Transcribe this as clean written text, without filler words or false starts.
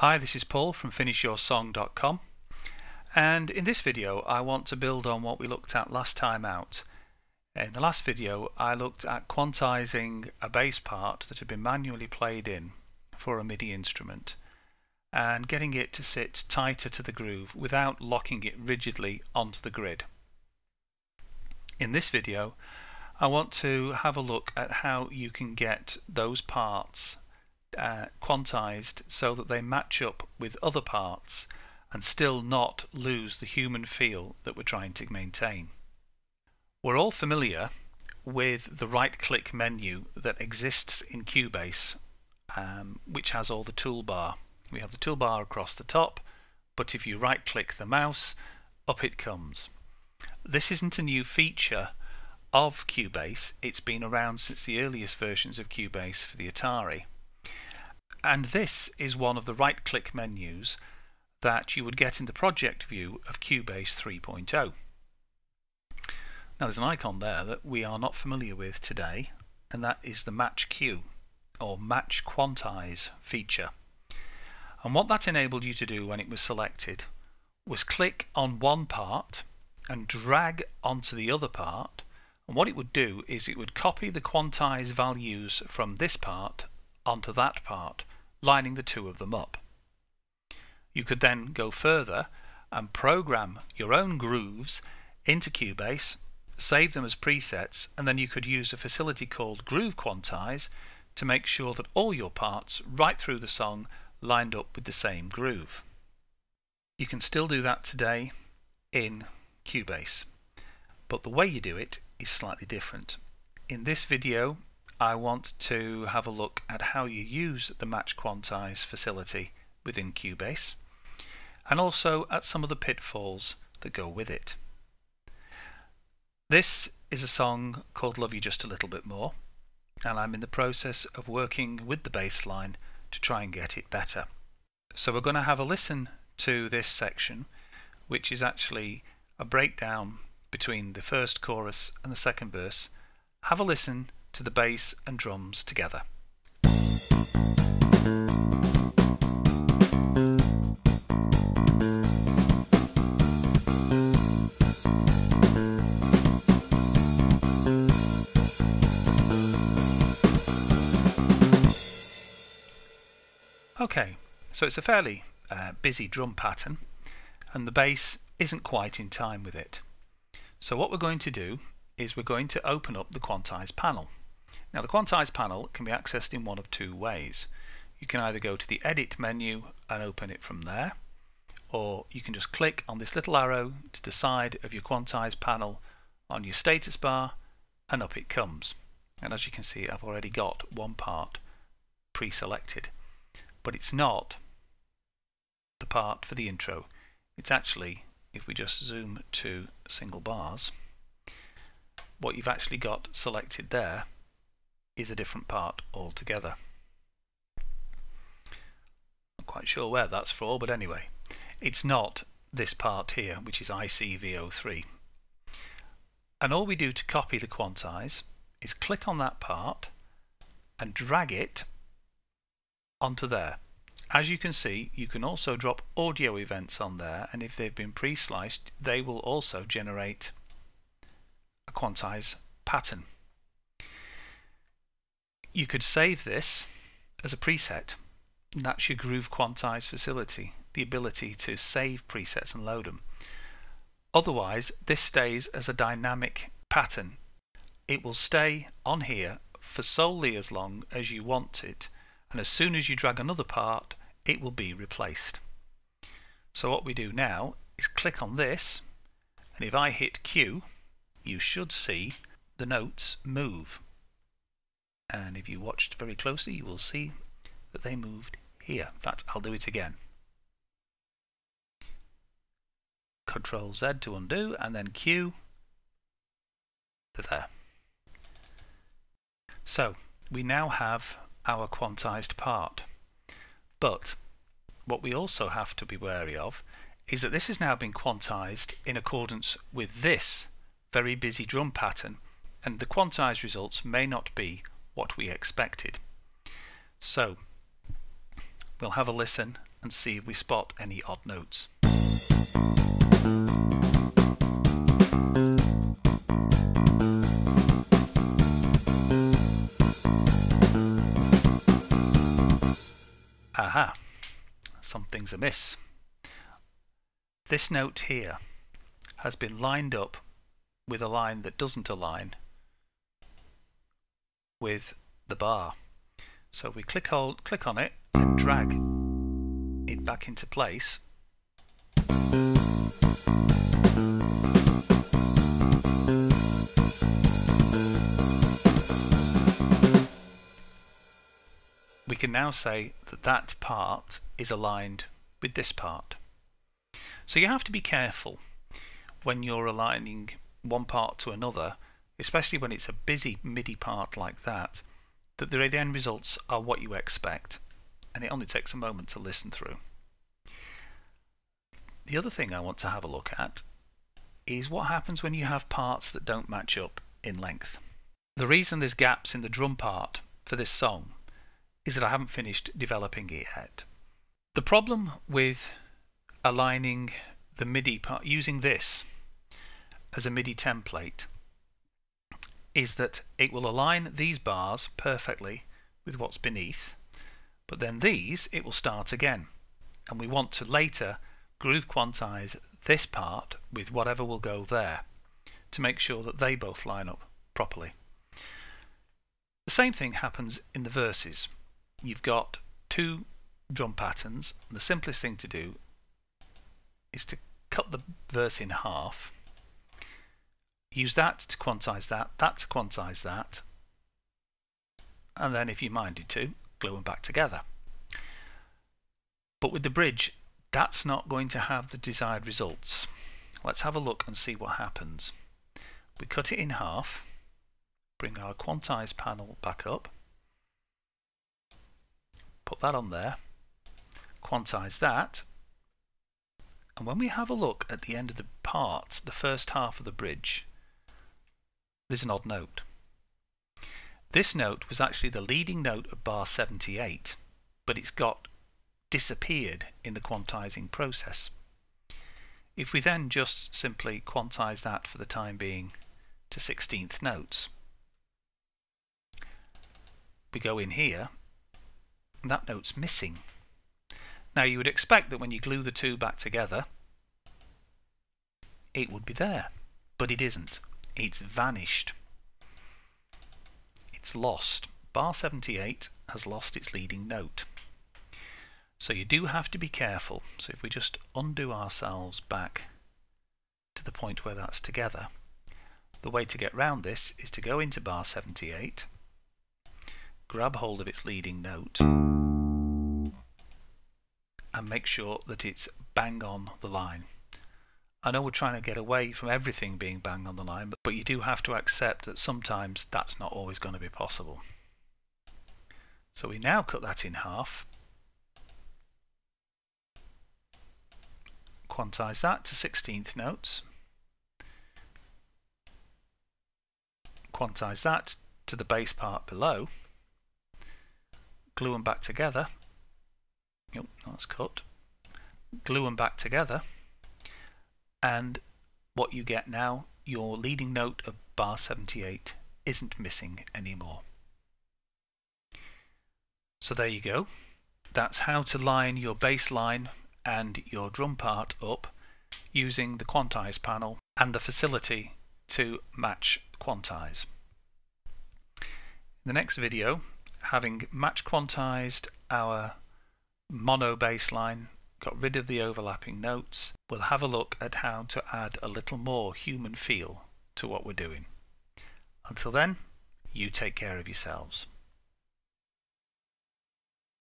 Hi, this is Paul from finishYourSong.com, and in this video I want to build on what we looked at last time out. In the last video I looked at quantizing a bass part that had been manually played in for a MIDI instrument and getting it to sit tighter to the groove without locking it rigidly onto the grid. In this video I want to have a look at how you can get those parts quantized so that they match up with other parts and still not lose the human feel that we're trying to maintain. We're all familiar with the right-click menu that exists in Cubase, which has all the toolbar. We have the toolbar across the top, but if you right-click the mouse, up it comes. This isn't a new feature of Cubase. It's been around since the earliest versions of Cubase for the Atari. And this is one of the right-click menus that you would get in the project view of Cubase 3.0. Now there's an icon there that we are not familiar with today, and that is the Match Q or Match Quantize feature. And what that enabled you to do when it was selected was click on one part and drag onto the other part, and what it would do is it would copy the quantize values from this part onto that part, lining the two of them up. You could then go further and program your own grooves into Cubase, save them as presets, and then you could use a facility called Groove Quantize to make sure that all your parts right through the song lined up with the same groove. You can still do that today in Cubase, but the way you do it is slightly different. In this video I want to have a look at how you use the Match Quantize facility within Cubase, and also at some of the pitfalls that go with it. This is a song called Love You Just a Little Bit More, and I'm in the process of working with the bass line to try and get it better. So we're going to have a listen to this section, which is actually a breakdown between the first chorus and the second verse. Have a listen to the bass and drums together. Okay, so it's a fairly busy drum pattern and the bass isn't quite in time with it. So what we're going to do is we're going to open up the Quantize panel. Now the Quantize panel can be accessed in one of two ways. You can either go to the Edit menu and open it from there, or you can just click on this little arrow to the side of your Quantize panel on your status bar and up it comes. And as you can see, I've already got one part pre-selected, but it's not the part for the intro. It's actually, if we just zoom to single bars, what you've actually got selected there is a different part altogether. Not quite sure where that's for, but anyway, it's not this part here, which is ICV03. And all we do to copy the quantize is click on that part and drag it onto there. As you can see, you can also drop audio events on there, and if they've been pre-sliced, they will also generate a quantize pattern. You could save this as a preset, and that's your Groove Quantize facility, the ability to save presets and load them. Otherwise, this stays as a dynamic pattern. It will stay on here for solely as long as you want it, and as soon as you drag another part, it will be replaced. So what we do now is click on this, and if I hit Q, you should see the notes move. And if you watched very closely, you will see that they moved here. In fact, I'll do it again. Control Z to undo, and then Q to there. So we now have our quantized part. But what we also have to be wary of is that this has now been quantized in accordance with this very busy drum pattern, and the quantized results may not be what we expected. So we'll have a listen and see if we spot any odd notes. Aha! Something's amiss. This note here has been lined up with a line that doesn't align with the bar. So if we click on it and drag it back into place, we can now say that that part is aligned with this part. So you have to be careful when you're aligning one part to another, especially when it's a busy MIDI part like that, that the end results are what you expect, and it only takes a moment to listen through. The other thing I want to have a look at is what happens when you have parts that don't match up in length. The reason there's gaps in the drum part for this song is that I haven't finished developing it yet. The problem with aligning the MIDI part, using this as a MIDI template, is that it will align these bars perfectly with what's beneath, but then these it will start again, and we want to later groove quantize this part with whatever will go there to make sure that they both line up properly. The same thing happens in the verses. You've got two drum patterns, and the simplest thing to do is to cut the verse in half, use that to quantize that to quantize that, and then if you minded to, glue them back together. But with the bridge, that's not going to have the desired results. Let's have a look and see what happens. We cut it in half, bring our Quantize panel back up, put that on there, quantize that, and when we have a look at the end of the part, the first half of the bridge, there's an odd note. This note was actually the leading note of bar 78, but it's got disappeared in the quantizing process. If we then just simply quantize that for the time being to 16th notes, we go in here, and that note's missing. Now you would expect that when you glue the two back together, it would be there, but it isn't. It's vanished. It's lost. Bar 78 has lost its leading note. So you do have to be careful. So if we just undo ourselves back to the point where that's together, the way to get round this is to go into bar 78, grab hold of its leading note, and make sure that it's bang on the line. I know we're trying to get away from everything being bang on the line, but you do have to accept that sometimes that's not always going to be possible. So we now cut that in half, quantize that to 16th notes, quantize that to the bass part below, glue them back together. Yep, that's cut. Glue them back together, and what you get now, your leading note of bar 78 isn't missing anymore. So there you go. That's how to line your bass line and your drum part up using the Quantize panel and the facility to match quantize. In the next video, having match quantized our mono bass line, got rid of the overlapping notes, we'll have a look at how to add a little more human feel to what we're doing. Until then, you take care of yourselves.